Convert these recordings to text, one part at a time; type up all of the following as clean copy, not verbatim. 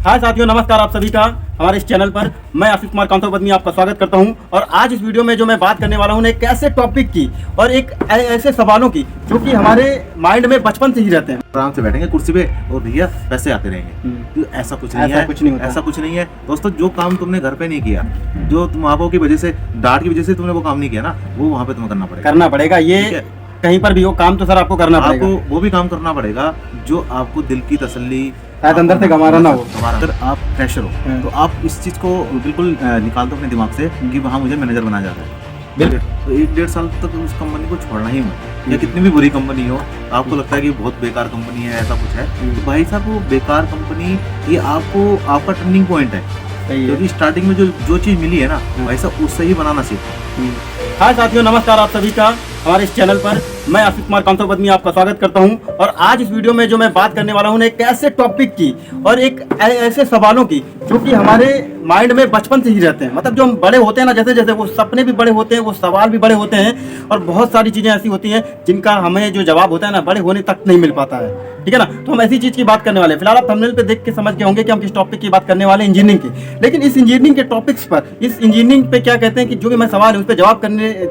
हाय साथियों, नमस्कार आप सभी का हमारे इस चैनल पर। मैं आशीष कुमार कांतोपद्मी आपका स्वागत करता हूं। और आज इस वीडियो में जो मैं बात करने वाला हूं एक ऐसे टॉपिक की और एक ऐसे सवालों की जो कि हमारे माइंड में बचपन से ही रहते हैं। आराम से बैठेंगे कुर्सी पे और भैया पैसे आते रहेंगे। तो ऐसा कुछ नहीं है, ऐसा कुछ नहीं है दोस्तों। जो काम तुमने घर पे नहीं किया, जो तुम माँ बाप की वजह से, डांट की वजह से तुमने वो काम नहीं किया ना, वो वहाँ पे तुम्हें करना पड़ेगा। ये कहीं पर भी हो काम तो सर आपको करना पड़ेगा। आपको वो भी काम करना पड़ेगा जो आपको दिल की तसल्ली अंदर से गंवारा ना हो। अगर आप फ्रेशर हो तो आप इस चीज को बिल्कुल निकाल दो अपने दिमाग से कि वहाँ मुझे मैनेजर बना जा रहा है। बिल्कुल। तो 1-1.5 साल तक उस कंपनी को छोड़ना ही मत। या कितनी भी बुरी कंपनी हो, आपको लगता है कि बहुत बेकार कंपनी है, ऐसा कुछ है, तो भाई साहब वो बेकार कंपनी ये आपको आपका टर्निंग पॉइंट है। क्योंकि स्टार्टिंग में जो चीज मिली है ना, भाई साहब उससे ही बनाना सीखो। हाय साथियों, नमस्कार आप सभी का हमारे इस चैनल पर। मैं आशीष कुमार कांतोपद्मी आपका स्वागत करता हूं। और आज इस वीडियो में जो मैं बात करने वाला हूं एक ऐसे टॉपिक की और एक ऐसे सवालों की जो कि हमारे माइंड में बचपन से ही रहते हैं। मतलब जो हम बड़े होते हैं ना, जैसे जैसे वो सपने भी बड़े होते हैं, वो सवाल भी बड़े होते हैं और बहुत सारी चीज़ें ऐसी होती हैं जिनका हमें जो जवाब होता है ना, बड़े होने तक नहीं मिल पाता है। ठीक है ना। तो हम ऐसी चीज़ की बात करने वाले हैं। फिलहाल आप थंबनेल पे देख के समझ गए होंगे कि हम किस टॉपिक की बात करने वाले हैं, इंजीनियरिंग की। लेकिन इस इंजीनियरिंग के टॉपिक्स पर, इस इंजीनियरिंग पे क्या कहते हैं कि जो भी मैं सवाल है उस पर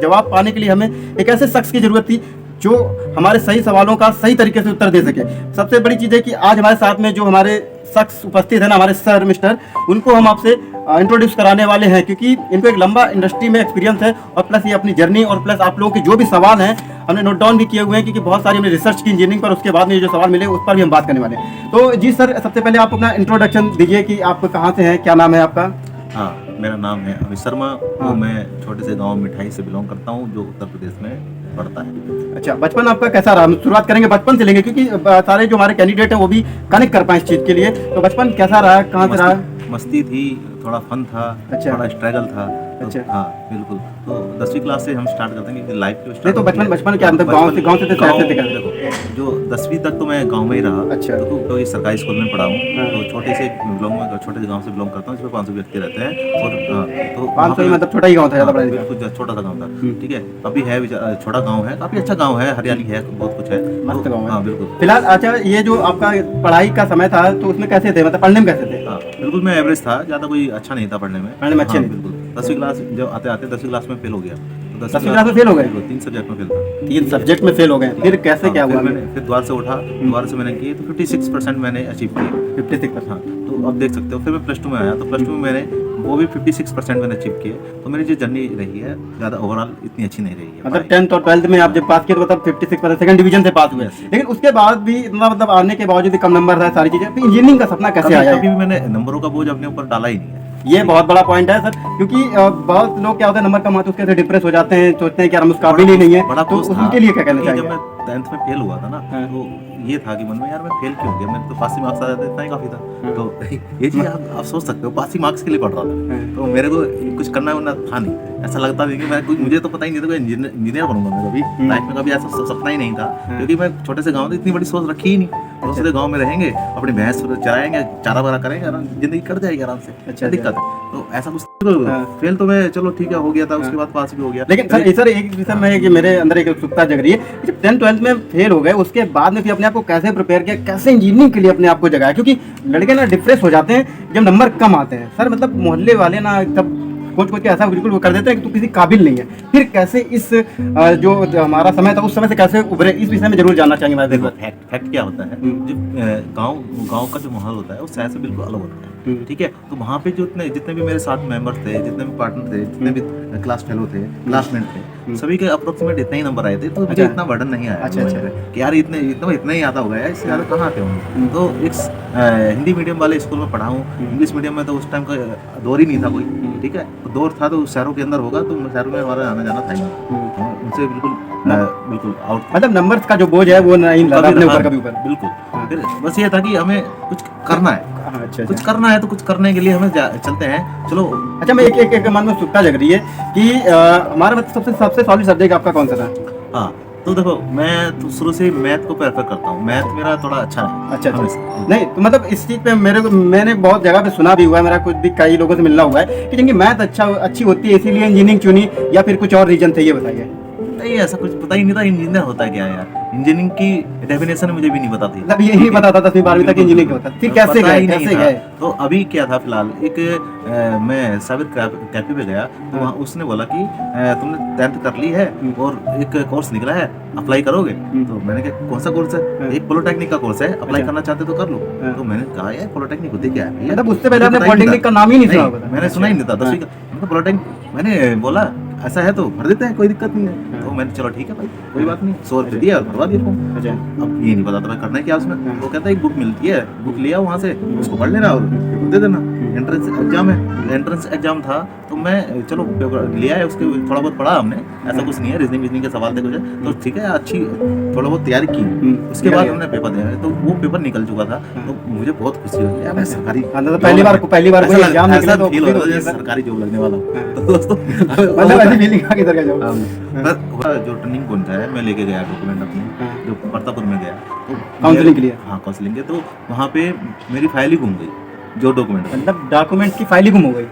जवाब पाने के लिए हमें एक ऐसे शख्स की जरूरत थी जो हमारे सही सवालों का सही तरीके से उत्तर दे सके। सबसे बड़ी चीज़ है कि आज हमारे साथ में जो हमारे शख्स उपस्थित है ना, हमारे सर मिस्टर, उनको हम आपसे इंट्रोड्यूस कराने वाले हैं क्योंकि इनको एक लंबा इंडस्ट्री में एक्सपीरियंस है और प्लस ये अपनी जर्नी और प्लस आप लोगों के जो भी सवाल हैं हमने नोट डाउन भी किए हुए हैं क्योंकि बहुत सारी हमने रिसर्च की इंजीनियरिंग पर। उसके बाद में जो सवाल मिले उस पर भी हम बात करने वाले हैं। तो जी सर, सबसे पहले आप अपना इंट्रोडक्शन दीजिए कि आप कहाँ से हैं, क्या नाम है आपका? हाँ, मेरा नाम है अमित शर्मा। तो मैं छोटे से गांव मिठाई से बिलोंग करता हूँ जो उत्तर प्रदेश में पड़ता है। अच्छा, बचपन आपका कैसा रहा? हम शुरुआत करेंगे बचपन से लेंगे क्योंकि सारे जो हमारे कैंडिडेट हैं वो भी कनेक्ट कर पाए इस चीज़ के लिए। तो बचपन कैसा रहा, कहाँ से रहा? मस्ती थी, थोड़ा फन था, अच्छा। थोड़ा स्ट्रगल था। तो अच्छा। हाँ बिल्कुल। तो 10वीं क्लास से हम स्टार्ट करते हैं कि लाइफ के नहीं तो बचपन क्या मतलब गांव से शहर से देखो, जो 10वीं तक तो मैं गांव में ही रहा। अच्छा। तो ये सरकारी स्कूल में पढ़ा हूँ। हाँ। तो छोटे से गांव से बिलोंग करता हूँ जिसमें 500 व्यक्ति रहते हैं। और तो 500 मतलब छोटा ही गाँव था, ज़्यादा बड़ा नहीं था। कुछ छोटा सा गाँव था। ठीक है, अभी है छोटा गाँव है, काफी अच्छा गाँव है, हरियाली है, बहुत कुछ है, मस्त गाँव है। हाँ बिल्कुल। फिलहाल अच्छा, ये जो आपका पढ़ाई का समय था तो उसमें कैसे थे, मतलब पढ़ने में कैसे थे? हाँ बिल्कुल, मैं एवरेज था, ज्यादा कोई अच्छा नहीं था पढ़ने में। अच्छे नहीं? बिल्कुल। 10वीं क्लास जब आते 10वीं क्लास में फेल हो गया। तो 10वीं क्लास में फेल हो गए? 3 सब्जेक्ट में फेल था। 3 सब्जेक्ट में फेल हो गए, फिर कैसे क्या हुआ? फिर द्वार से उठा, द्वार से मैंने किए तो 56% मैंने अचीव किए। 56%? हाँ, तो अब देख सकते हो। फिर मैं +2 में आया तो +2 में मैंने वो भी 56% मैंने अचीव किए। तो मेरी जो जर्नी रही है ज़्यादा ओवरऑल इतनी अच्छी नहीं रही है। मतलब 10th और 12th में आप जब पास किए तो मतलब 56% सेकंड डिवीजन से पास हुए। लेकिन उसके बाद भी इतना मतलब आने के बावजूद भी कम नंबर था, सारी चीजें, तो इंजीनियरिंग का सपना कैसे आया? कभी भी मैंने नंबरों का बोझ अपने ऊपर डाला ही नहीं है। ये बहुत बड़ा पॉइंट है सर, क्योंकि बहुत लोग क्या होता है, नंबर कम आते उसके डिप्रेस हो जाते हैं, सोचते हैं कि यार हम उस काबिल ही नहीं है। तो उनके लिए क्या कहना चाहिए? जब मैं 10th में फेल हुआ था ना, तो ये था कि मन में यार मैं फेल क्यों हो गया, मेरे तो पासिंग मार्क्स आ जाते, इतना ही काफी था। तो ये चीज आप सोच सकते हो, पासिंग मार्क्स के लिए पढ़ रहा था। तो मेरे को कुछ करना वरना था नहीं, ऐसा लगता नहीं कि मैं कुछ, मुझे तो पता ही नहीं था कि इंजीनियर बनूंगा मैं कभी लाइफ में, कभी ऐसा सपना ही नहीं था। क्योंकि मैं छोटे से गाँव, इतनी बड़ी सोच रखी ही नहीं। दूसरे गाँव में रहेंगे, अपनी भैंस चराएंगे, चारा वारा करेंगे, जिंदगी कट जाएगी आराम से। अच्छा, दिक्कत है तो ऐसा कुछ फेल तो मैं चलो ठीक है हो गया था, उसके बाद पास भी हो गया। लेकिन सर एक विषय में कि मेरे अंदर एक उत्सुकता जग रही है, जब 10th 12th में फेल हो गए उसके बाद में फिर अपने आप को कैसे प्रिपेयर किया, कैसे इंजीनियरिंग के लिए अपने आप को जगाया? क्योंकि लड़के ना डिप्रेस हो जाते हैं जब नंबर कम आते हैं सर, मतलब मोहल्ले वाले ना सब कुछ के ऐसा बिल्कुल वो कर देते हैं कि तू किसी काबिल नहीं है। फिर कैसे इस जो हमारा समय था उस समय से कैसे उभरे, इस विषय में जरूर जानना चाहेंगे। मैं देखो फैक्ट क्या होता है, जो गांव का जो माहौल होता है वो शहर से बिल्कुल अलग होता है। ठीक है, तो वहाँ पे जो जितने भी मेरे साथ मेंबर्स थे, जितने भी पार्टनर थे, जितने भी क्लास फेलो थे, क्लासमेट थे, सभी के अप्रोक्सीमेट इतना ही नंबर आए थे। तो मुझे इतना बर्डन नहीं आया कि यार इतना ही आता होगा यार, इससे ज़्यादा कहाँ आते होंगे। तो एक हिंदी मीडियम वाले स्कूल में पढ़ा हूँ। इंग्लिश मीडियम में तो उस टाइम का दौर ही नहीं था कोई। ठीक है, तो दौर था तो शहरों के अंदर होगा, तो शहरों में हमारा आना जाना था ही नहीं। उनसे बिल्कुल आउट, मतलब नंबर्स का जो बोझ है वो नहीं लगा अपने ऊपर कभी ऊपर। बिल्कुल। फिर बस ये था कि हमें कुछ करना है। कुछ करना है तो कुछ करने के लिए हमें चलते हैं, चलो। अच्छा, मैं एक मन में उत्सुकता जग रही है कि हमारा मतलब सबसे सॉलिड सब्जेक्ट आपका कौन सा था? हाँ, तो देखो मैं तो शुरू से मैथ को प्रेफर करता हूँ, मैथ मेरा थोड़ा अच्छा है। अच्छा। नहीं तो मतलब इस चीज़ पे मैंने बहुत जगह पे सुना भी हुआ है, मेरा कुछ भी कई लोगों से मिलना हुआ है कि जिनकी मैथ अच्छी होती है इसीलिए इंजीनियरिंग चुनी, या फिर कुछ और रीजन थे, ये बताइए। नहीं, ऐसा कुछ पता ही नहीं था इंजीनियर होता है क्या यार। इंजीनियरिंग की डेफिनेशन मुझे भी नहीं पता थी। मतलब यही पता था 10वीं 12वीं तक इंजीनियरिंग होता, फिर कैसे पता गए ही नहीं कैसे था। गए? तो अभी क्या था फिलहाल एक मैं साबिर कैफे पे गया तो वहाँ उसने बोला कि तुमने 10th कर ली है और एक कोर्स निकला है, अप्लाई करोगे? तो मैंने कहा कौन सा कोर्स है? एक पॉलिटेक्निक का कोर्स है, अप्लाई करना चाहते तो कर लो। तो मैंने कहा यार पॉलिटेक्निक होती क्या है? मतलब उससे पहले आपने मुझे पता ही नहीं पॉलिटेक्निक था। का नाम ही नहीं सुना होगा? मैंने सुना ही नहीं था 10वीं का। मतलब पॉलिटेक्निक मैंने बोला ऐसा है तो भर देते हैं, कोई दिक्कत नहीं है। तो मैंने चलो ठीक है भाई कोई बात नहीं, 100 रुपये दिया और भरवा दिया फॉर्म। अच्छा। अब ये नहीं पता था मैं करना है क्या उसमें। वो कहता है एक बुक मिलती है, बुक लिया वहाँ से, उसको पढ़ लेना और पेपर दे देना। एंट्रेंस एग्जाम है, एंट्रेंस एग्जाम था तो मैं चलो पेपर लिया है, उसके थोड़ा बहुत पढ़ा हमने, ऐसा कुछ नहीं है, रीजनिंग विजनिंग के सवाल थे कुछ, तो ठीक है अच्छी थोड़ा बहुत तैयारी की। उसके बाद हमने पेपर दिया तो वो पेपर निकल चुका था तो मुझे बहुत खुशी हुई यार मैं सरकारी पहली बार कोई एग्जाम निकला तो फील हो फील रहा होती था है जैसे सर। सरकारी जॉब लगने वाला हूं। तो दोस्तों मतलब ऐसी फीलिंग आ किधर का जाओ? पर जो टर्निंग पॉइंट है मैं लेके गया डॉक्यूमेंट अपने, जो परतापुर में गया तो काउंसलिंग के लिए? हाँ काउंसलिंग के, तो वहाँ पे मेरी फाइल ही घूम गई जो डॉक्यूमेंट। मतलब डॉक्यूमेंट की फाइल ही गुम हो गई?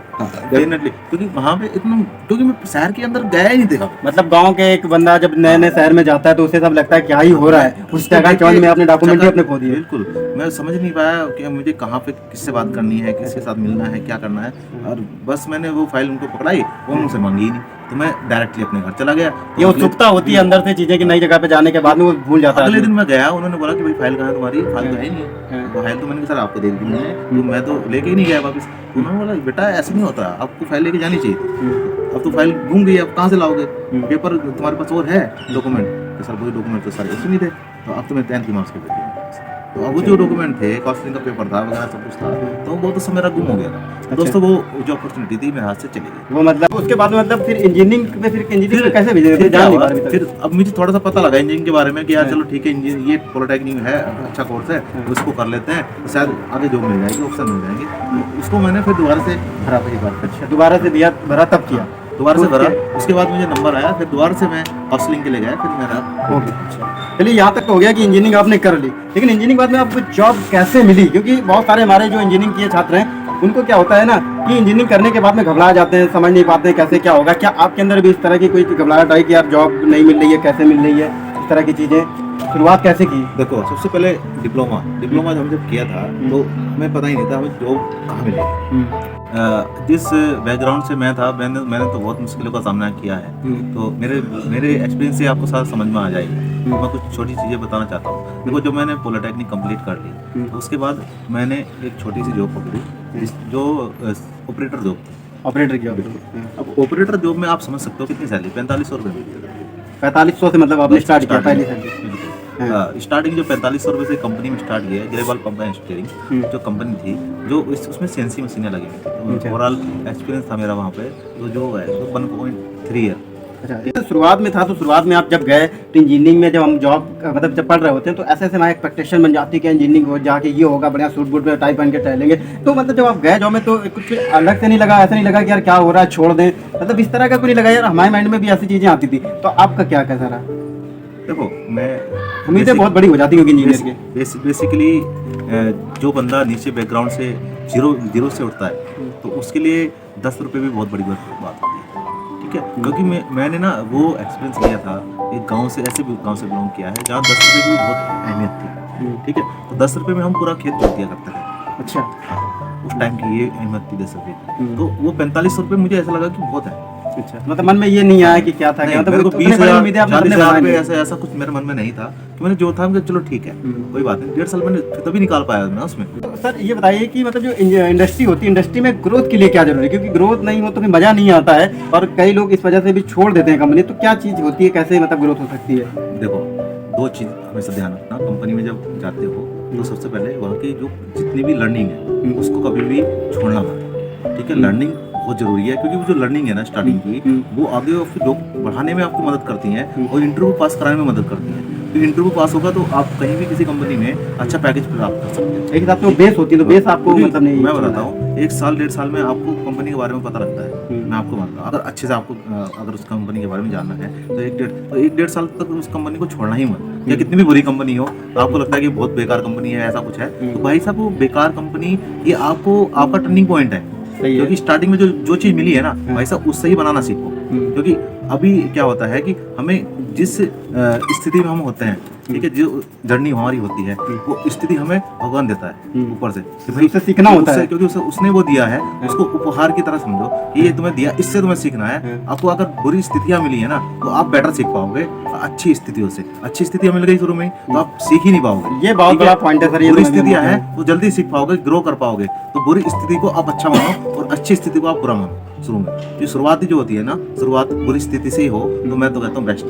डेफिनेटली, क्योंकि वहाँ पे इतना, क्योंकि मैं शहर के अंदर गया ही नहीं देखा। मतलब गांव के एक बंदा जब नए नए शहर में जाता है तो उसे सब लगता है क्या ही हो रहा है, उस जगह के में अपने डॉक्यूमेंट ही अपने खो दिए। बिल्कुल, मैं समझ नहीं पाया कि मुझे कहाँ पे किससे बात करनी है, किसके साथ मिलना है, क्या करना है, और बस मैंने वो फाइल उनको पकड़ाई, वो मुझसे मांगी ही नहीं, तो मैं डायरेक्टली अपने घर चला गया। ये उत्सुकता होती है अंदर से चीजें कि नई जगह पे जाने के बाद में वो भूल जाता है। अगले दिन मैं गया, उन्होंने बोला कि भाई फाइल कहाँ है तुम्हारी? फाइल तो है ही नहीं। तो फाइल तो मैंने कहा सर आपको दे दी मैंने, तो मैं तो लेके ही नहीं गया वापस। उन्होंने बोला बेटा ऐसे नहीं होता, आपको फाइल लेके जानी चाहिए थी, अब तो फाइल घूम गई, अब कहाँ से लाओगे? पेपर तुम्हारे पास और है डॉक्यूमेंट? तो सर वही डॉक्यूमेंट तो सारे उसमें नहीं थे, तो अब तो मैं 10th की मार्क्स कर देती। तो अब वो जो डॉक्यूमेंट थे, काउंसलिंग का पेपर था वगैरह सब कुछ था, तो वो तो सब मेरा गुम हो गया था। दोस्तों वो जो अपॉर्चुनिटी थी मेरे हाथ से चली गई। वो मतलब उसके बाद में मतलब फिर इंजीनियरिंग में कैसे भेजे? फिर क्या हुआ? फिर अब मुझे थोड़ा सा पता लगा इंजीनियरिंग के बारे में कि यार चलो ठीक है, इंजीनियरिंग ये पॉलिटेक्निक है, अच्छा कोर्स है, उसको कर लेते हैं, तो शायद आगे जॉब मिल जाएगी, ऑप्शन मिल जाएंगे। तो उसको मैंने फिर दोबारा से भरा पहली बार। अच्छा, दोबारा से दिया भरा तब किया? दोबारा से भरा, उसके बाद मुझे नंबर आया, फिर दोबारा से मैं काउंसलिंग के लिए गया, फिर मेरा ओके। चलिए यहाँ तक तो हो गया कि इंजीनियरिंग आपने कर ली, लेकिन इंजीनियरिंग बाद में आपको जॉब कैसे मिली? क्योंकि बहुत सारे हमारे जो इंजीनियरिंग किए छात्र हैं उनको क्या होता है ना कि इंजीनियरिंग करने के बाद में घबरा जाते हैं, समझ नहीं पाते हैं कैसे क्या होगा। क्या आपके अंदर भी इस तरह की कोई घबराहट आई कि यार जॉब नहीं मिल रही है, कैसे मिल रही है, इस तरह की चीज़ें? शुरुआत कैसे की? देखो सबसे पहले डिप्लोमा हम जब किया था तो हमें पता ही नहीं था हमें जॉब कहाँ मिलेगी। जिस बैकग्राउंड से मैं था, मैंने तो बहुत मुश्किलों का सामना किया है, तो मेरे एक्सपीरियंस से आपको सारा समझ में आ जाएगी। मैं कुछ छोटी चीज़ें बताना चाहता हूँ। देखो जब मैंने पॉलिटेक्निक कंप्लीट कर ली तो उसके बाद मैंने एक छोटी सी जॉब पकड़ी जो ऑपरेटर जॉब थी। ऑपरेटर की जॉब? अब ऑपरेटर जॉब में आप समझ सकते हो कितनी सैलरी, 4500 रुपये मिलती है। 4500 से मतलब आपने स्टार्ट किया पहली सैलरी? स्टार्टिंग जो 4500 रुपये से कंपनी में स्टार्ट किया है, ग्रेबल पंप एंड स्टीयरिंग जो कंपनी थी, जो उसमें सीएनसी मशीनें लगी हुई थी। ओवरऑल एक्सपीरियंस था मेरा वहाँ पे, तो जो है 1.3 ईयर। अच्छा, ये तो शुरुआत में था, तो शुरुआत में आप जब गए तो इंजीनियरिंग में जब हम जॉब मतलब जब पढ़ रहे होते हैं तो ऐसे हमारी एक्सपेक्टेशन बन जाती है कि इंजीनियरिंग हो जाके ये होगा, बढ़िया सूट बूट में टाई पहन के टहलेंगे। तो मतलब जब आप गए जॉब में तो कुछ अलग से नहीं लगा, ऐसा नहीं लगा कि यार क्या हो रहा है छोड़ दें, मतलब इस तरह का कुछ नहीं लगा? यार हमारे माइंड में भी ऐसी चीज़ें आती थी, तो आपका क्या कैसा रहा? देखो मैं उम्मीदें बहुत बड़ी हो जाती है क्योंकि इंजीनियर की। बेसिकली जो बंदा नीचे बैकग्राउंड से जीरो से उठता है तो उसके लिए 10 रुपये भी बहुत बड़ी बात होती है, ठीक है? क्योंकि मैंने ना वो एक्सपीरियंस लिया था एक गांव से, ऐसे भी गांव से बिलोंग किया है जहाँ 10 रुपये की बहुत अहमियत थी, ठीक है? तो 10 रुपये में हम पूरा खेत जोत दिया करते थे। अच्छा, उस टाइम की ये अहमियत थी 10 रुपये की। तो वो 4500 रुपये मुझे ऐसा लगा कि बहुत है। अच्छा, मतलब मन में ये नहीं आया कि क्या था, क्या मेरे को मतलब 20,000 ऐसा कुछ मेरे मन में नहीं था कि मैंने जो था मैं चलो ठीक है कोई बात नहीं, 1.5 साल मैंने तभी निकाल पाया मैं उसमें। तो सर ये बताइए कि मतलब जो इंडस्ट्री होती है, इंडस्ट्री में ग्रोथ के लिए क्या जरूरी है? क्योंकि ग्रोथ नहीं हो तो फिर मजा नहीं आता है और कई लोग इस वजह से भी छोड़ देते हैं कंपनी। तो क्या चीज़ होती है, कैसे मतलब ग्रोथ हो सकती है? देखो 2 चीज़ हमेशा ध्यान रखना, कंपनी में जब जाते हो तो सबसे पहले वहाँ की जो जितनी भी लर्निंग है उसको कभी भी छोड़ना मत, ठीक है? लर्निंग बहुत जरूरी है, क्योंकि वो जो लर्निंग है ना स्टार्टिंग की, वो आगे आपकी जॉब बढ़ाने में आपकी मदद करती हैं और इंटरव्यू पास कराने में मदद करती हैं। तो इंटरव्यू पास होगा तो आप कहीं भी किसी कंपनी में अच्छा पैकेज प्राप्त कर सकते हैं। एक साथ तो बेस होती है, तो बेस आपको मतलब नहीं, मैं बताता हूँ 1 साल 1.5 साल में आपको कंपनी के बारे में पता लगता है। मैं आपको बताता हूँ, अगर अच्छे से आपको अगर उस कंपनी के बारे में जानना है तो 1.5 साल तक उस कंपनी को छोड़ना ही मत। या कितनी भी बुरी कंपनी हो तो आपको लगता है कि बहुत बेकार कंपनी है, ऐसा कुछ है, तो भाई साहब वो बेकार कंपनी ये आपका टर्निंग पॉइंट है। क्योंकि स्टार्टिंग में जो चीज मिली है ना भाई साहब उससे ही बनाना सीखो, क्योंकि अभी क्या होता है कि हमें जिस स्थिति में हम होते हैं, ठीक है, जो जर्नी हमारी होती है वो स्थिति हमें भगवान देता है ऊपर से कि भाई उससे सीखना होता है, क्योंकि उसने वो दिया है, उसको उपहार की तरह समझो कि ये तुम्हें दिया, इससे तुम्हें सीखना है। आपको अगर बुरी स्थितियां मिली है ना तो आप बेटर सीख पाओगे अच्छी स्थितियों से। अच्छी स्थितियां मिल गई शुरू में तो आप सीख ही नहीं पाओगे। ये बहुत बड़ा पॉइंट है सर। ये बुरी स्थितियां हैं तो जल्दी सीख पाओगे, ग्रो कर पाओगे। तो बुरी स्थिति को आप अच्छा मानो और अच्छी स्थिति को आप बुरा मानो शुरू में। ये शुरुआत जो होती है ना, शुरुआत बुरी स्थिति से ही हो तो मैं तो कहता हूँ बेस्ट।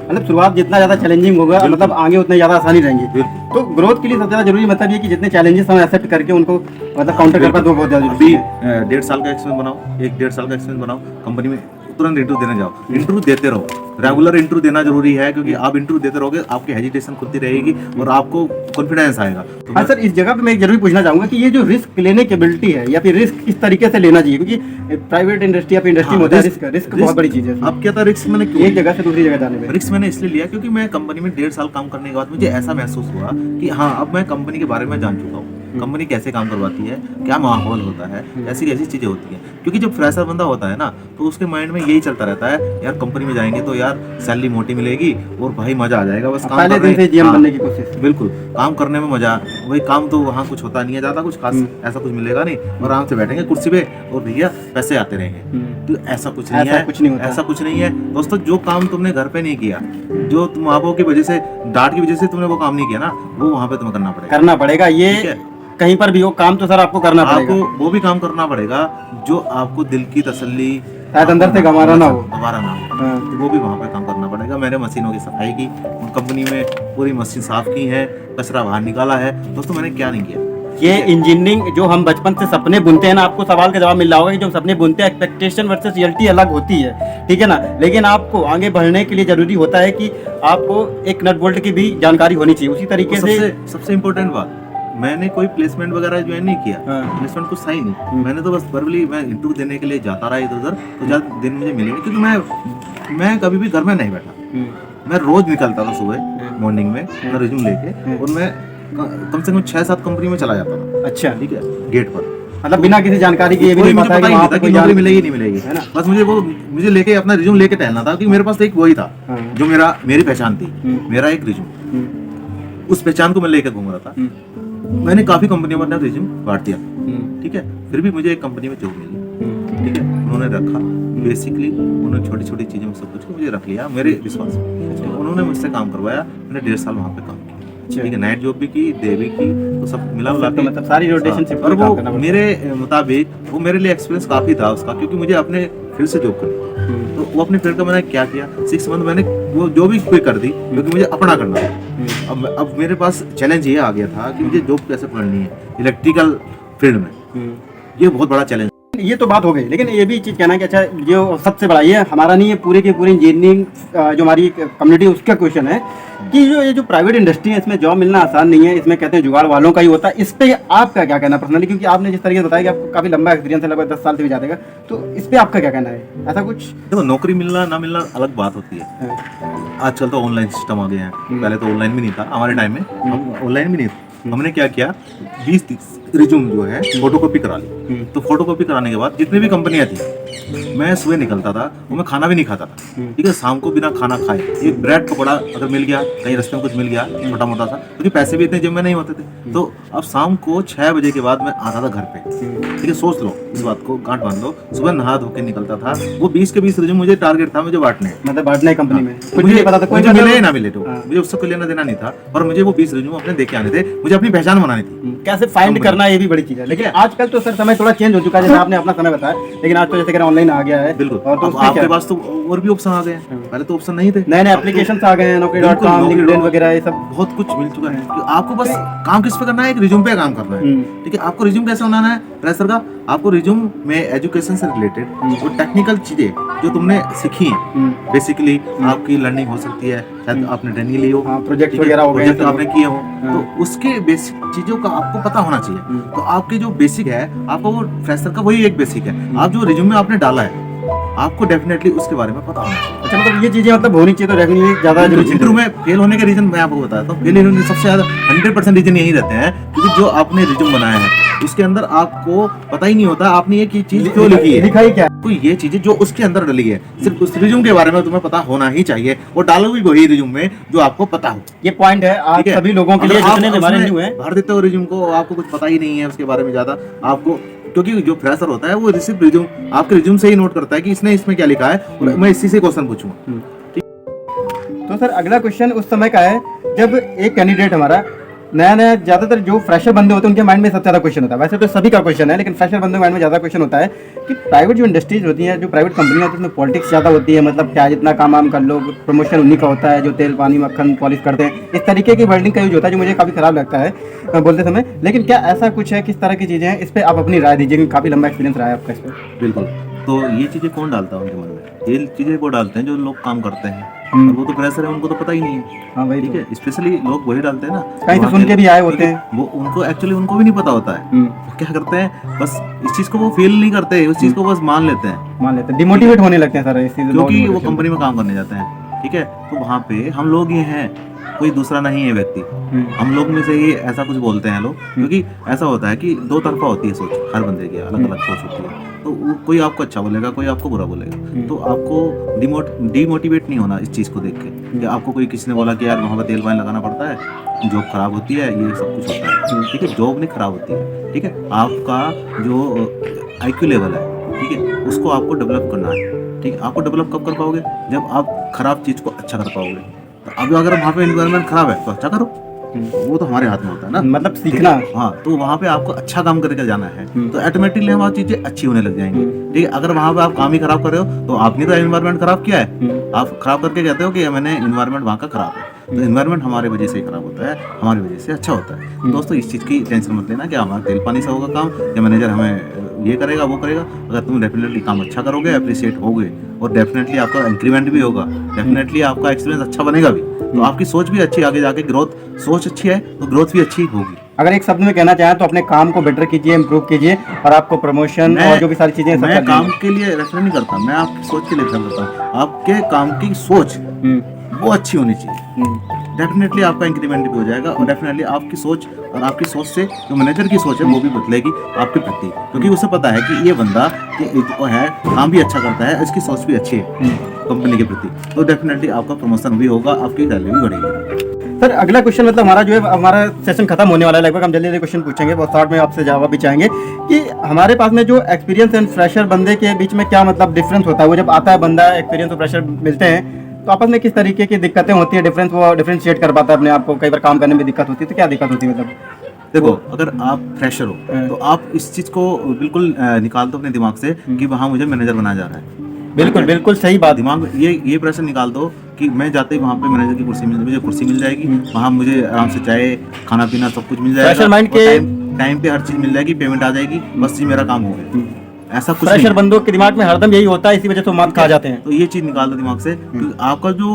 मतलब शुरुआत जितना ज्यादा चैलेंजिंग होगा मतलब आगे उतने ज्यादा आसानी रहेंगी। तो ग्रोथ के लिए सबसे ज्यादा जरूरी मतलब ये कि जितने चैलेंजेस हम एक्सेप्ट करके उनको मतलब काउंटर कर पाए तो बहुत ज्यादा अभी 1.5 साल का एक्सपीरियंस बनाओ, 1.5 साल का एक्सपीरियंस बनाओ, कंपनी में तुरंत इंटरव्यू देने जाओ, इंटरव्यू देते रहो। रेगुलर इंटरव्यू देना जरूरी है क्योंकि आप इंटरव्यू देते रहोगे आपकी हेजिटेशन खुलती रहेगी और आपको कॉन्फिडेंस आएगा। तो हाँ सर, इस जगह पे मैं एक जरूर पूछना चाहूंगा कि ये जो रिस्क लेने की एबिलिटी है या फिर रिस्क किस तरीके से लेना चाहिए, क्योंकि प्राइवेट इंडस्ट्री या फिर इंडस्ट्री में होता है रिस्क बहुत बड़ी चीज है। अब क्या था रिस्क मैंने क्यों एक जगह से दूसरी जगह जाने में रिस्क मैंने इसलिए लिया क्योंकि मैं कंपनी में 1.5 साल काम करने के बाद मुझे ऐसा महसूस हुआ कि हाँ अब मैं कंपनी के बारे में जान चुका हूँ, कंपनी कैसे काम करवाती है, क्या माहौल होता है, ऐसी ऐसी चीजें होती हैं। क्योंकि जब फ्रेशर बंदा होता है ना तो उसके माइंड में यही चलता रहता है यार कंपनी में जाएंगे तो यार सैलरी मोटी मिलेगी और भाई मजा आ जाएगा, बस काम पहले दिन से जीएम बनने की कोशिश। बिल्कुल, काम करने में मजा। वही काम तो वहाँ कुछ होता नहीं है ज्यादा, कुछ खास ऐसा कुछ मिलेगा नहीं और आराम से बैठेंगे कुर्सी पे और भैया पैसे आते रहेंगे। तो ऐसा कुछ नहीं है, ऐसा कुछ नहीं है दोस्तों। जो काम तुमने घर पे नहीं किया, जो तुम माँ बाप की वजह से, डांट की वजह से तुमने वो काम नहीं किया ना, वो वहाँ पे तुम्हें करना पड़ेगा। ये कहीं पर भी हो काम तो सर आपको करना पड़ेगा। आपको वो भी काम करना पड़ेगा जो आपको दिल की तसल्ली शायद अंदर से गंवारा ना हो। तो वो भी वहाँ पे काम करना पड़ेगा। मैंने मशीनों की सफाई की, उन कंपनी में पूरी मशीन साफ की है, कचरा बाहर निकाला है। दोस्तों मैंने क्या नहीं किया। ये इंजीनियरिंग जो हम बचपन से सपने बुनते हैं ना, आपको सवाल का जवाब मिल रहा होगा कि जो सपने बुनते हैं एक्सपेक्टेशन वर्सेस रियलिटी अलग होती है, ठीक है ना। लेकिन आपको आगे बढ़ने के लिए जरूरी होता है कि आपको एक नट बोल्ट की भी जानकारी होनी चाहिए। उसी तरीके से सबसे इम्पोर्टेंट बात, मैंने कोई प्लेसमेंट वगैरह ज्वाइन नहीं किया। प्लेसमेंट कुछ सही नहीं, मैंने तो बस वर्बली मैं इंटरव्यू देने के लिए जाता रहा इधर उधर, तो ज्यादा दिन मुझे मिलेंगे क्योंकि मैं कभी भी घर में नहीं बैठा। मैं रोज निकलता था सुबह मॉर्निंग में अपना रिज्यूम लेके और मैं कम से कम 6-7 कंपनी में चला जाता था। अच्छा, ठीक है, गेट पर, मतलब बिना किसी जानकारी के ये भी नहीं पता कि वहाँ पे नौकरी मिलेगी नहीं मिलेगी, है ना। बस मुझे लेके अपना रिज्यूम लेके टहलना था क्योंकि मेरे पास एक वही था जो मेरी पहचान थी, मेरा एक रिज्यूम। उस पहचान को मैं लेकर घूम रहा था। मैंने काफी कंपनियों में अपना रिज्यूम बांट दिया, ठीक है, फिर भी मुझे एक कंपनी में जॉब मिली, ठीक है। उन्होंने रखा, बेसिकली उन्होंने छोटी छोटी चीजों में सब कुछ मुझे रख लिया मेरे विश्वास में। उन्होंने मुझसे काम करवाया, मैंने 1.5 साल वहाँ पे काम किया, ठीक है। नाइट जॉब भी की, डे भी की, तो सब मिला तो मतलब सारी रोटेशन। और वो मेरे मुताबिक वो मेरे लिए एक्सपीरियंस काफी था उसका, क्योंकि मुझे अपने फील्ड से जॉब करनी। तो वो अपने फील्ड का मैंने क्या किया, 6 मंथ मैंने वो जो भी कोई कर दी क्योंकि मुझे अपना करना था। अब मेरे पास चैलेंज ये आ गया था कि मुझे जॉब कैसे पकड़नी है इलेक्ट्रिकल फील्ड में। ये बहुत बड़ा चैलेंज। ये तो बात हो गई, लेकिन ये भी चीज़ कहना है कि अच्छा जो सबसे बड़ा ये हमारा नहीं है, पूरे के पूरे इंजीनियरिंग जो हमारी कम्युनिटी उसका क्वेश्चन है कि ये जो प्राइवेट इंडस्ट्री है इसमें जॉब मिलना आसान नहीं है। इसमें कहते हैं जुगाड़ वालों का ही होता है। इस पे आपका क्या कहना पर्सनली, क्योंकि आपने जिस तरीके से बताया कि आपको काफी लंबा एक्सपीरियंस है, लगभग 10 साल से भी ज्यादा का, तो इस पे आपका क्या कहना है? ऐसा कुछ देखो, नौकरी मिलना ना मिलना अलग बात होती है। आजकल तो ऑनलाइन सिस्टम आ गए हैं, पहले तो ऑनलाइन भी नहीं था हमारे टाइम में, ऑनलाइन भी नहीं था। हमने क्या किया, 20-30 रिज्यूम जो है फोटोकॉपी करा ली। तो फोटोकॉपी कराने के बाद जितनी भी कंपनियां थी, मैं सुबह निकलता था, वो मैं खाना भी नहीं खाता था, ठीक है। शाम को बिना खाना खाए एक ब्रेड पकौड़ा अगर मिल गया, कहीं रास्ते में कुछ मिल गया छोटा मोटा सा, क्योंकि पैसे भी इतने जेब में नहीं होते थे। तो अब शाम को 6 बजे के बाद मैं आता था घर पे, ठीक है। सोच लो इस बात को, गांठ बांध लो। सुबह नहा धो के निकलता था। वो 20 के 20 रिज्यूम मुझे टारगेट था, मुझे बांटने, मतलब बांटने कंपनी में मुझे नहीं पता था कोई मिले ना मिले, तो मुझे उससे कोई लेना देना नहीं था। और मुझे वो 20 रिज्यूम अपने देके आने थे, मुझे अपनी पहचान बनानी थी। कैसे फाइंड करना, ये भी बड़ी चीज है। लेकिन आजकल तो सर समय थोड़ा चेंज हो चुका है, जैसे आपने अपना समय बताया, लेकिन आज तो जैसे ऑनलाइन आ गया है। बिल्कुल, और तो आपके पास तो और भी ऑप्शन आ गए हैं, पहले तो ऑप्शन नहीं थे। नए नए एप्लीकेशन आ गए हैं, Naukri.com, LinkedIn वगैरह, ये सब बहुत कुछ मिल चुका है। आपको बस काम किस पे करना है, एक रिज्यूम पे काम करना है, ठीक है। आपको रिज्यूम कैसे बनाना है फ्रेशर का, आपको रिज्यूम में एजुकेशन से रिलेटेड वो टेक्निकल चीजें जो तुमने सीखी हैं, बेसिकली आपकी लर्निंग हो सकती है, शायद आपने ट्रेनिंग ली हो, प्रोजेक्ट वगैरह हो गए, आपने किए हो, तो उसके बेसिक चीजों का आपको पता होना चाहिए। तो आपके जो बेसिक है, आपका वो फ्रेशर का वही एक बेसिक है। आप जो रिज्यूम में आपने डाला है, आपको डेफिनेटली उसके बारे में पता होना चाहिए। अच्छा, मतलब ये चीजें मतलब होनी चाहिए तो डेफिनेटली ज्यादा जरूरी इंटरव्यू में फेल होने के रीजन मैं आपको बताता हूँ। फेल होने के सबसे ज्यादा 100% रीजन यही रहते हैं, क्योंकि जो आपने रिज्यूम बनाया है उसके अंदर आपको पता ही नहीं होता आपने ये चीज क्यों लिखी है, लिखा ही क्या। तो ये चीजें जो उसके अंदर डली है, सिर्फ उस रिज्यूम के बारे में तुम्हें पता होना ही चाहिए, और डालो भी वही रिज्यूम में जो आपको पता हो। ये पॉइंट है आज ठीक है? सभी लोगों के लिए अगर आप जितने भी हमारे उसमें न्यू हैं। भर देते हो रिज्यूम को, आपको कुछ पता ही नहीं है उसके बारे में ज्यादा आपको, क्योंकि जो फ्रेशर होता है वो सिर्फ रिज्यूम आपके रिज्यूम से ही नोट करता है कि इसने इसमें क्या लिखा है, और मैं इसी से क्वेश्चन पूछूंगा। तो सर अगला क्वेश्चन उस समय का है जब एक कैंडिडेट हमारा नया ज्यादातर जो फ्रेशर बंदे होते हैं उनके माइंड में सबसे ज्यादा क्वेश्चन होता है, वैसे तो सभी का क्वेश्चन है, लेकिन फ्रेशर बंदे के माइंड में ज्यादा क्वेश्चन होता है कि प्राइवेट जो इंडस्ट्रीज होती हैं, जो प्राइवेट कंपनियां होती हैं, उसमें पॉलिटिक्स ज्यादा होती है, मतलब क्या जितना काम वाम कर लो प्रमोशन उन्हीं का होता है, जो तेल पानी मक्खन पॉलिश करते हैं, इस तरीके की वर्डिंग का यूज होता है जो मुझे काफी खराब लगता है बोलते समय। लेकिन क्या ऐसा कुछ है, किस तरह की चीजें हैं, इस पर आप अपनी राय दीजिए, काफी लंबा एक्सपीरियंस रहा है आपका इस पर। बिल्कुल, तो ये चीजें कौन डालता है उनके मन में? ये चीजें वो डालते हैं जो लोग काम करते हैं, और वो तो फ्रेशर है, उनको तो पता ही नहीं है। हाँ भाई, ठीक है, स्पेशली लोग वही डालते हैं ना, कहीं से सुन के भी आए होते हैं, वो उनको एक्चुअली उनको भी नहीं पता होता है। वो क्या करते हैं, बस इस चीज को वो फील नहीं करते, उस चीज को बस मान लेते हैं, डिमोटिवेट होने लगते हैं सर इस चीज, क्योंकि वो कंपनी में काम करने जाते हैं। ठीक है, तो वहाँ पे हम लोग ये हैं, कोई दूसरा नहीं है व्यक्ति, हम लोग में से ही ऐसा कुछ बोलते हैं लोग, क्योंकि ऐसा होता है कि दो तरफा होती है सोच, हर बंदे की अलग अलग सोच होती है, तो कोई आपको अच्छा बोलेगा, कोई आपको बुरा बोलेगा, तो आपको डिमोटिवेट नहीं होना इस चीज़ को देख के, कि आपको कोई किसी ने बोला कि यार वहाँ पर तेल पानी लगाना पड़ता है, जॉब खराब होती है, ये सब कुछ होता है। ठीक है, जॉब नहीं खराब होती है, ठीक है, आपका जो IQ लेवल है, ठीक है, उसको आपको डेवलप करना है। ठीक है, आपको डेवलप कब कर पाओगे, जब आप खराब चीज़ को अच्छा कर पाओगे। तो अब अगर वहाँ पे एनवायरनमेंट खराब है तो अच्छा करो, वो तो हमारे हाथ में होता है ना, मतलब सीखना। हाँ, तो वहाँ पे आपको अच्छा काम करके जाना है, तो ऑटोमेटिकली हमारी चीजें अच्छी होने लग जाएंगी। ठीक है, अगर वहाँ पे आप काम ही खराब कर रहे हो तो आपने तो एनवायरनमेंट खराब किया है, आप खराब करके कहते हो कि मैंने एनवायरनमेंट वहाँ का खराब है, तो एनवायरनमेंट हमारे वजह से ही खराब होता है, हमारी वजह से अच्छा होता है। दोस्तों, इस चीज़ की टेंशन मत लेना कि हमारा तेल पानी से होगा काम, या मैनेजर हमें ये करेगा वो करेगा। अगर तुम डेफिनेटली काम अच्छा करोगे, अप्रिशिएट होगे, और डेफिनेटली आपका इंक्रीमेंट भी होगा, डेफिनेटली आपका एक्सपीरियंस अच्छा बनेगा भी, तो आपकी सोच भी अच्छी, आगे जाके ग्रोथ, सोच अच्छी है तो ग्रोथ भी अच्छी होगी। अगर एक शब्द में कहना चाहें तो अपने काम को बेटर कीजिए, इम्प्रूव कीजिए, और आपको प्रमोशन और जो भी सारी चीजें मैं काम के लिए रेफर नहीं करता, मैं आपकी सोच के लिए रेफर करता हूँ। आपके काम की सोच वो अच्छी होनी चाहिए, डेफिनेटली आपका इंक्रीमेंट भी हो जाएगा, और डेफिनेटली आपकी सोच, और आपकी सोच से जो मैनेजर की सोच है वो भी बदलेगी आपके प्रति, क्योंकि उसे पता है कि ये बंदा जो है काम भी अच्छा करता है, इसकी सोच भी अच्छी है कंपनी के प्रति, तो डेफिनेटली आपका प्रमोशन भी होगा, आपकी सैलरी भी बढ़ेगी। सर अगला क्वेश्चन, मतलब हमारा जो है, हमारा सेशन खत्म होने वाला है लगभग, हम जल्दी जल्दी क्वेश्चन पूछेंगे, बहुत शॉर्ट में आपसे जवाब भी चाहेंगे कि हमारे पास में जो एक्सपीरियंस एंड फ्रेशर बंदे के बीच में क्या मतलब डिफरेंस होता है, वो जब आता है बंदा एक्सपीरियंस और फ्रेशर मिलते हैं तो आपस में किस तरीके की दिक्कतें होती है, डिफरेंस वो डिफरेंशिएट कर पाता है अपने आप को, कई बार काम करने में दिक्कत होती है, तो क्या दिक्कत होती है मतलब? देखो, अगर आप फ्रेशर हो तो आप इस चीज को बिल्कुल निकाल दो अपने दिमाग से कि वहाँ मुझे मैनेजर बनाया जा रहा है। बिल्कुल बिल्कुल सही बात। दिमाग में ये प्रेशर निकाल दो कि मैं जाते ही वहाँ पे मैनेजर की कुर्सी मुझे कुर्सी मिल जाएगी, वहाँ मुझे आराम से चाय खाना पीना सब कुछ मिल जाएगा, फ्रेशर माइंड के टाइम पे हर चीज मिल जाएगी, पेमेंट आ जाएगी, बस ये मेरा काम हो गया। ऐसा कुछ फ्रेशर नहीं। बंदों के दिमाग में हरदम यही होता है, इसी वजह से मात खा जाते हैं। तो ये चीज निकाल दो दिमाग से, क्योंकि आपका जो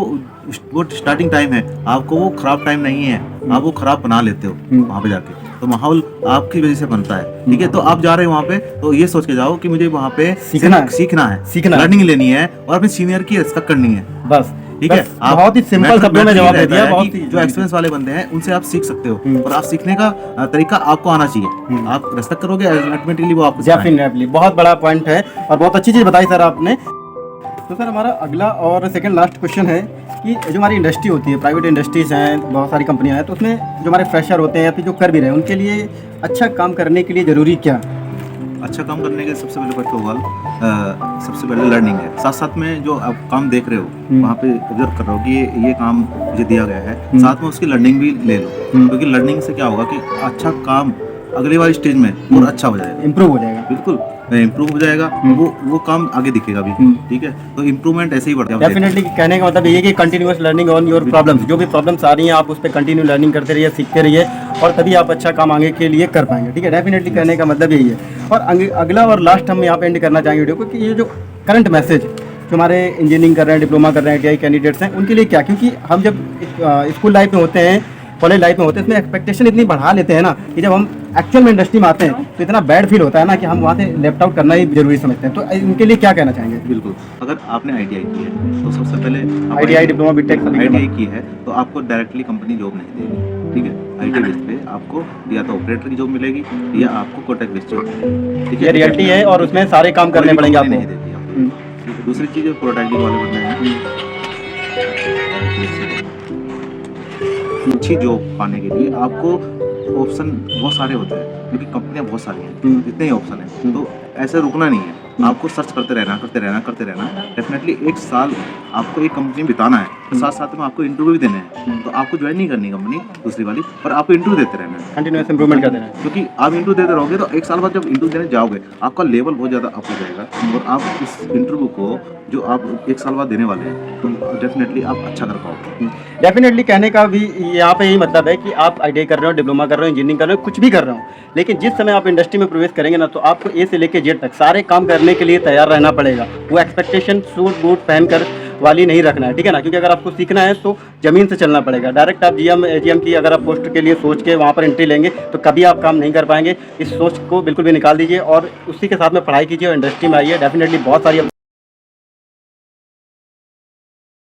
वो स्टार्टिंग टाइम है, आपको वो खराब टाइम नहीं है, आप वो खराब बना लेते हो वहाँ पे जाके, तो माहौल आपकी वजह से बनता है। ठीक है, तो आप जा रहे हो वहाँ पे तो ये सोच के जाओ कि मुझे वहाँ पे सीखना है, लर्निंग लेनी है, और अपने सीनियर की रिस्पेक्ट करनी है, बस। ठीक है। आप बहुत ही सिंपल शब्दों में जवाब दे दिया, बहुत ही जो एक्सपीरियंस वाले बंदे हैं उनसे आप सीख सकते हो, और आप सीखने का तरीका आपको आना चाहिए, आप रिस्पेक्ट करोगे अल्टीमेटली वो आपको डेफिनेटली बहुत बड़ा पॉइंट है, और बहुत अच्छी चीज बताई सर आपने। तो सर हमारा अगला और सेकंड लास्ट क्वेश्चन है कि जो हमारी इंडस्ट्री होती है, प्राइवेट इंडस्ट्रीज हैं, बहुत सारी कंपनियां हैं, तो उसमें जो हमारे फ्रेशर होते हैं या फिर जो कर भी रहे हैं, उनके लिए अच्छा काम करने के लिए जरूरी क्या? अच्छा काम करने के सबसे पहले सबसे पहले लर्निंग है, साथ साथ में जो आप काम देख रहे हो वहाँ पे ऑब्जर्व कर रहे हो कि ये काम मुझे दिया गया है, साथ में उसकी लर्निंग भी ले लो, क्योंकि लर्निंग से क्या होगा कि अच्छा काम अगले वाली स्टेज में और अच्छा हो जाएगा, इम्प्रूव हो जाएगा। बिल्कुल इम्प्रूव हो जाएगा, वो काम आगे दिखेगा भी। ठीक है, तो इम्प्रूवमेंट ऐसे ही बढ़ता है। डेफिनेटली कहने का मतलब ये है कि continuous learning on your problems, जो भी प्रॉब्लम्स आ रही हैं आप उस पर कंटिन्यू लर्निंग करते रहिए, सीखते रहिए, और तभी आप अच्छा काम आगे के लिए कर पाएंगे। ठीक है, डेफिनेटली कहने का मतलब यही है। और अगला और लास्ट हम यहाँ पे एंड करना चाहेंगे वीडियो को कि ये जो करंट मैसेज जो हमारे इंजीनियरिंग कर रहे हैं, डिप्लोमा कर रहे हैं, TI कैंडिडेट्स हैं, उनके लिए क्या, क्योंकि हम जब स्कूल लाइफ में होते हैं कॉलेज लाइफ में होते हैं इसमें एक्सपेक्टेशन इतनी बढ़ा लेते हैं ना कि जब हम एक्चुअल में इंडस्ट्री में आते हैं तो इतना बैड फील होता है ना कि हम वहाँ से लेफ्ट आउट करना ही जरूरी समझते हैं। तो इनके लिए क्या कहना चाहेंगे? बिल्कुल, अगर आपने ITI की है तो सबसे पहले ITI डिप्लोमा बीटेक ITI की है तो आपको डायरेक्टली कंपनी जॉब नहीं देगी, ठीक है। ITI बेस पे आपको या तो ऑपरेटर की जॉब मिलेगी या आपको कॉन्ट्रैक्ट बेस जॉब मिलेगी, ठीक ये है। रियलिटी है और उसमें सारे काम करने पड़ेंगे आपको। नहीं देती आपको। ठीक है। दूसरी चीज़ प्रोडक्टिव वाले बंदे हैं, अच्छी जॉब पाने के लिए आपको ऑप्शन बहुत सारे होते हैं क्योंकि कंपनियां बहुत सारी हैं, जितने ही ऑप्शन हैं, तो ऐसे रुकना नहीं है, आपको सर्च करते रहना। डेफिनेटली 1 साल आपको एक कंपनी में बिताना है, तो साथ में आपको इंटरव्यू भी देने हैं, तो आपको ज्वाइन नहीं करनी कंपनी दूसरी वाली, पर आपको इंटरव्यू देते रहना है, कंटिन्यूअस इंप्रूवमेंट करते हैं। क्योंकि आप इंटरव्यू देते रहोगे तो 1 साल बाद जब इंटरव्यू देने जाओगे आपका लेवल बहुत ज़्यादा अप हो जाएगा और आप इस इंटरव्यू को जो आप 1 साल बाद देने वाले हैं तो डेफिनेटली आप अच्छा कर पाओगे। डेफिनेटली कहने का भी यहाँ पे यही मतलब है कि आप ITI कर रहे हो, डिप्लोमा कर रहे हो, इंजीनियरिंग कर रहे हो, कुछ भी कर रहे हो, लेकिन जिस समय आप इंडस्ट्री में प्रवेश करेंगे ना तो आपको A से लेकर Z तक सारे काम करने के लिए तैयार रहना पड़ेगा। वो एक्सपेक्टेशन सूट बूट पहनकर वाली नहीं रखना है, ठीक है ना, क्योंकि अगर आपको सीखना है तो ज़मीन से चलना पड़ेगा। डायरेक्ट आप GM की अगर आप पोस्ट के लिए सोच के वहाँ पर एंट्री लेंगे तो कभी आप काम नहीं कर पाएंगे। इस सोच को बिल्कुल भी निकाल दीजिए और उसी के साथ में पढ़ाई कीजिए और इंडस्ट्री में आइए। डेफिनेटली बहुत सारी